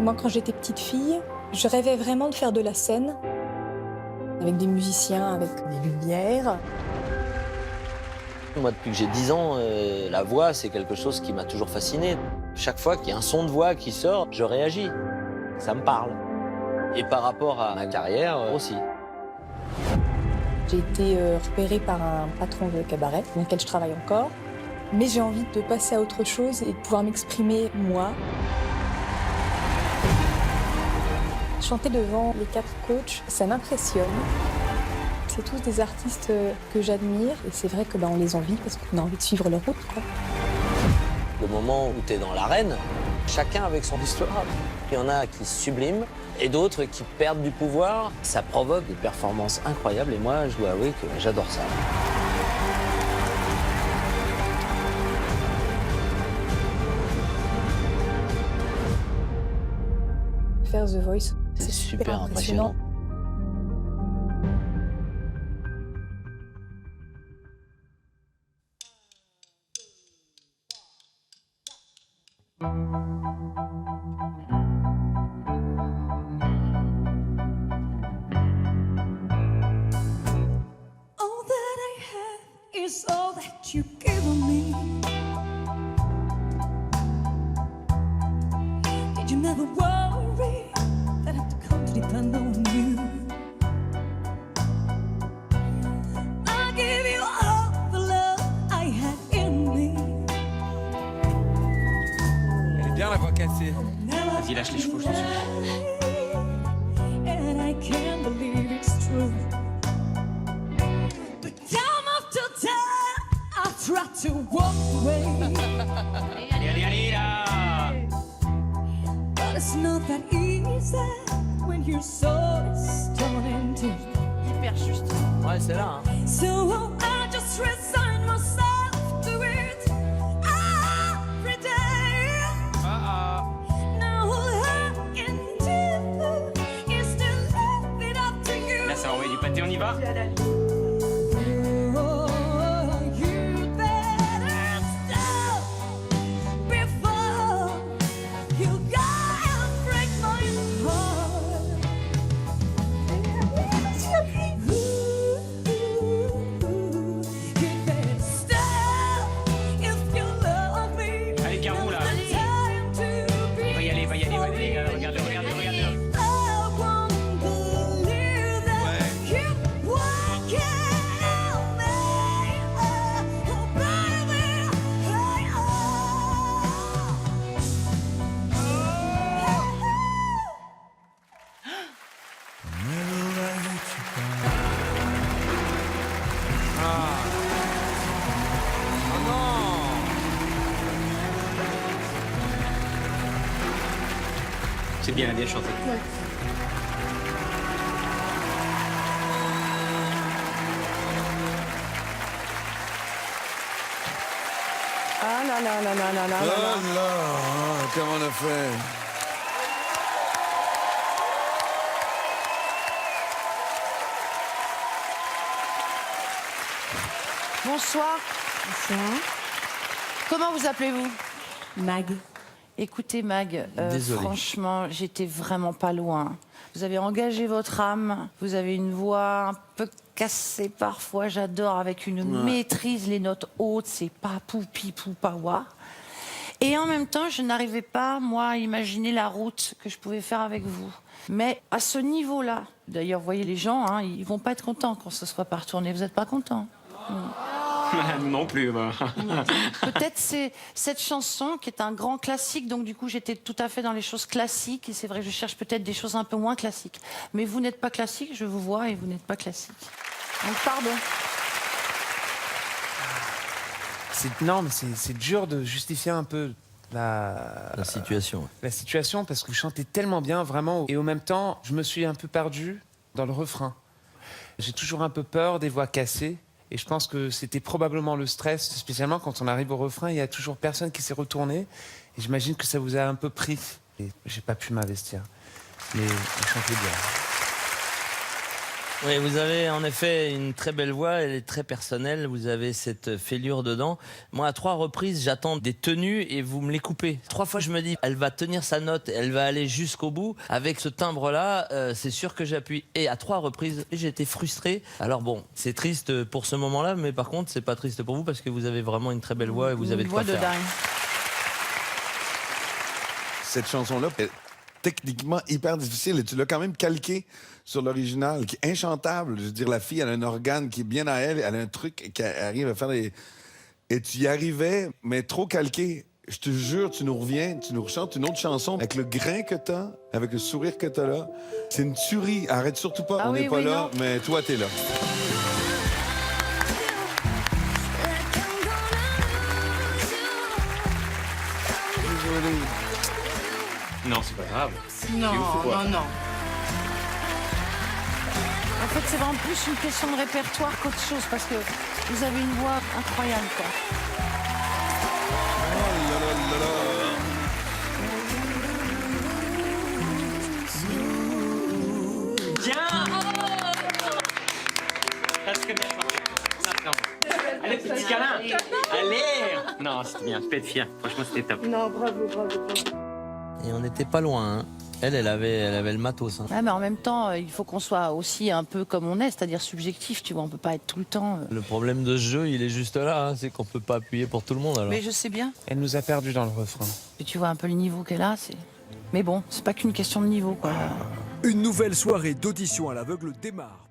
Moi, quand j'étais petite fille, je rêvais vraiment de faire de la scène, avec des musiciens, avec des lumières. Moi, depuis que j'ai 10 ans, la voix, c'est quelque chose qui m'a toujours fasciné. Chaque fois qu'il y a un son de voix qui sort, je réagis. Ça me parle. Et par rapport à ma carrière aussi. J'ai été repérée par un patron de cabaret, dans lequel je travaille encore. Mais j'ai envie de passer à autre chose et de pouvoir m'exprimer moi. Chanter devant les 4 coachs, ça m'impressionne. C'est tous des artistes que j'admire et c'est vrai que on les envie parce qu'on a envie de suivre leur route, quoi. Le moment où tu es dans l'arène, chacun avec son histoire. Il y en a qui subliment et d'autres qui perdent du pouvoir. Ça provoque des performances incroyables et moi, je dois avouer que j'adore ça. Faire The Voice, c'est super impressionnant. All that I have is all that you've given me. Did you never worry that I'd come to depend on you? I give you all the love I had in me. Elle est bien la voix cassée. Vas-y, lâche les chevaux, je t'en supplie. And I can't believe it's true. But time after time, I try to walk away. Allez, allez, allez, là! But it's not that easy when your soul is torn into. Hyper juste. Ouais, c'est là. Hein. So I just resign myself to it every day. Now all I can do is to leave it up to you. Là, ça va envoyer du pâté, on y va? Oh, you better stop before you go and break my heart. You better stop if you love me. Allez, Garou, là. Now's the time to be Va y aller, va y aller, va y aller. Regarde-le, regarde-le, regarde-le. I won't believe that you walking on me. Oh, baby, C'est bien, elle a bien chanté. Ah là là là là là là là là. Oh là, comment on a fait? Bonsoir. Comment vous appelez-vous? Mag. Écoutez Mag, Désolé. franchement, j'étais vraiment pas loin. Vous avez engagé votre âme, vous avez une voix un peu cassée parfois, j'adore, avec une maîtrise, les notes hautes, c'est pas poupi poupawa. Et en même temps, je n'arrivais pas, moi, à imaginer la route que je pouvais faire avec vous. Mais à ce niveau-là, d'ailleurs, vous voyez les gens, hein, ils vont pas être contents quand ce soit pas retourné. Vous êtes pas contents? Non plus, bah. Peut-être c'est cette chanson qui est un grand classique, donc du coup j'étais tout à fait dans les choses classiques et c'est vrai que je cherche peut-être des choses un peu moins classiques. Mais vous n'êtes pas classique, je vous vois et vous n'êtes pas classique. Donc pardon. Non, mais c'est dur de justifier un peu La situation. la situation parce que je chantais tellement bien, vraiment. Et au même temps, je me suis un peu perdu dans le refrain. J'ai toujours un peu peur des voix cassées. Et je pense que c'était probablement le stress, spécialement quand on arrive au refrain, il y a toujours personne qui s'est retourné. Et j'imagine que ça vous a un peu pris. Et j'ai pas pu m'investir. Mais je chantais bien. Oui, vous avez en effet une très belle voix, elle est très personnelle, vous avez cette fêlure dedans. Moi, à 3 reprises, j'attends des tenues et vous me les coupez. 3 fois, je me dis, elle va tenir sa note, elle va aller jusqu'au bout. Avec ce timbre-là, c'est sûr que j'appuie. Et à 3 reprises, j'ai été frustré. Alors bon, c'est triste pour ce moment-là, mais par contre, c'est pas triste pour vous parce que vous avez vraiment une très belle voix et vous avez Une de quoi voix de faire. dingue. Cette chanson-là est techniquement hyper difficile et tu l'as quand même calqué sur l'original, qui est inchantable. Je veux dire, la fille, elle a un organe qui est bien à elle, elle a un truc qui arrive à faire des... Et tu y arrivais, mais trop calqué. Je te jure, tu nous reviens, tu nous rechantes une autre chanson avec le grain que t'as, avec le sourire que t'as là. C'est une tuerie. Arrête surtout pas, Ah on oui, n'est pas oui, là, non. mais toi, t'es là. Désolé. Non, c'est pas grave. Non, non. En fait, c'est vraiment plus une question de répertoire qu'autre chose, parce que vous avez une voix incroyable, quoi. Oh là là là là. Allez, petit câlin. Allez. Non, c'était bien, je peux être fier. Franchement, c'était top. Et on n'était pas loin, hein. Elle avait le matos. Hein. Ouais, mais en même temps, il faut qu'on soit aussi un peu comme on est, c'est-à-dire subjectif, tu vois, on peut pas être tout le temps... Le problème de ce jeu, il est juste là, hein, c'est qu'on peut pas appuyer pour tout le monde alors. Mais je sais bien. Elle nous a perdus dans le refrain. Et tu vois un peu le niveau qu'elle a, c'est... Mais bon, c'est pas qu'une question de niveau, quoi. Une nouvelle soirée d'audition à l'aveugle démarre.